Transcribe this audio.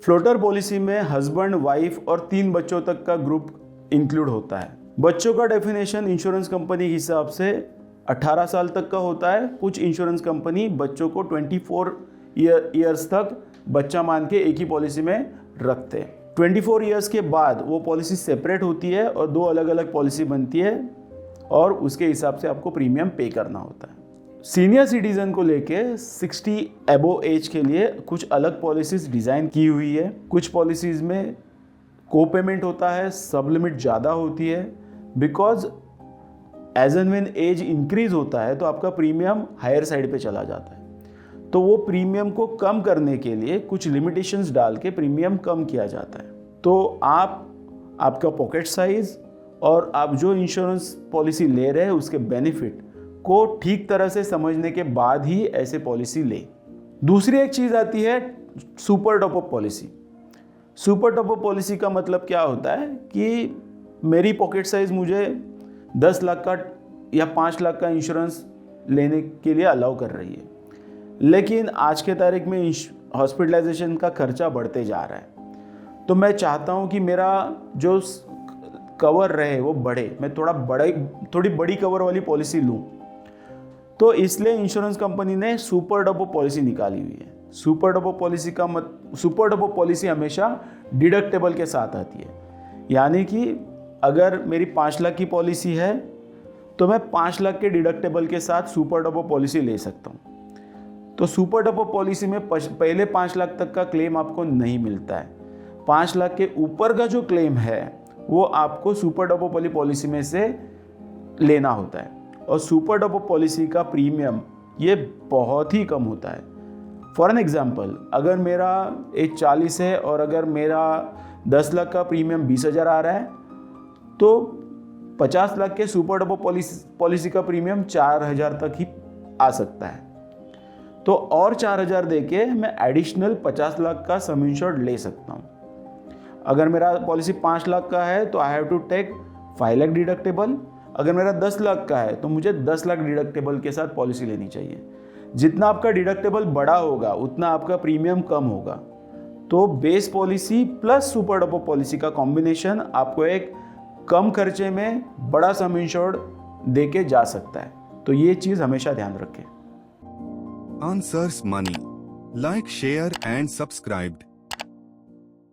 Floater policy में husband, wife और 3 बच्चों तक का ग्रुप इंक्लूड होता है। बच्चों का डेफिनेशन इंश्योरेंस कंपनी के हिसाब से 18 साल तक का होता है। कुछ इंश्योरेंस कंपनी बच्चों को 24 ईयर्स तक बच्चा मान के एक ही पॉलिसी में रखते हैं। 24 ईयर्स के बाद वो पॉलिसी सेपरेट होती है और 2 अलग अलग पॉलिसी बनती है और उसके हिसाब से आपको प्रीमियम पे करना होता है। सीनियर सिटीजन को लेके 60 अबोव एज के लिए कुछ अलग पॉलिसीज डिज़ाइन की हुई है। कुछ पॉलिसीज़ में को पेमेंट होता है, सब लिमिट ज़्यादा होती है, because age and when age increase होता है तो आपका प्रीमियम हायर साइड पे चला जाता है। तो वो प्रीमियम को कम करने के लिए कुछ लिमिटेशंस डाल के प्रीमियम कम किया जाता है। तो आपका पॉकेट साइज और आप जो इंश्योरेंस पॉलिसी ले रहे हैं उसके बेनिफिट को ठीक तरह से समझने के बाद ही ऐसे पॉलिसी लें। दूसरी एक चीज़ आती है super top up policy. Super top up policy का मतलब क्या होता है कि मेरी पॉकेट साइज मुझे 10 लाख का या 5 लाख का इंश्योरेंस लेने के लिए अलाउ कर रही है, लेकिन आज के तारीख में हॉस्पिटलाइजेशन का खर्चा बढ़ते जा रहा है। तो मैं चाहता हूँ कि मेरा जो कवर रहे वो बढ़े, मैं थोड़ी बड़ी कवर वाली पॉलिसी लूँ। तो इसलिए इंश्योरेंस कंपनी ने सुपर टॉप अप पॉलिसी निकाली हुई है। सुपर टॉप अप पॉलिसी हमेशा डिडक्टेबल के साथ आती है, यानी कि अगर मेरी 5 लाख की पॉलिसी है तो मैं 5 लाख के डिडक्टेबल के साथ सुपर टॉप अप पॉलिसी ले सकता हूँ। तो सुपर टॉप अप पॉलिसी में पहले 5 लाख तक का क्लेम आपको नहीं मिलता है। 5 लाख के ऊपर का जो क्लेम है वो आपको सुपर टॉप अप वाली पॉलिसी में से लेना होता है। और सुपर टॉप अप पॉलिसी का प्रीमियम ये बहुत ही कम होता है। फॉर एन एग्जाम्पल, अगर मेरा एज 40 है और अगर मेरा 10 लाख का प्रीमियम 20,000 आ रहा है तो 50 लाख के सुपर टॉप अप पॉलिसी का प्रीमियम 4,000 तक ही आ सकता है। तो और 4,000 देके मैं एडिशनल 50 लाख का सम इंश्योर्ड ले सकता हूँ। अगर मेरा पॉलिसी 5 लाख का है तो I have to take 5 lakh deductible. अगर मेरा 10 लाख का है तो मुझे 10 लाख डिडक्टेबल के साथ पॉलिसी लेनी चाहिए। जितना आपका डिडक्टेबल बड़ा होगा उतना आपका प्रीमियम कम होगा। तो base policy plus super top up policy का कॉम्बिनेशन आपको एक कम खर्चे में बड़ा सम इंश्योर्ड देके जा सकता है। तो ये चीज़ हमेशा ध्यान रखें। Answers Money. Like, share and subscribe.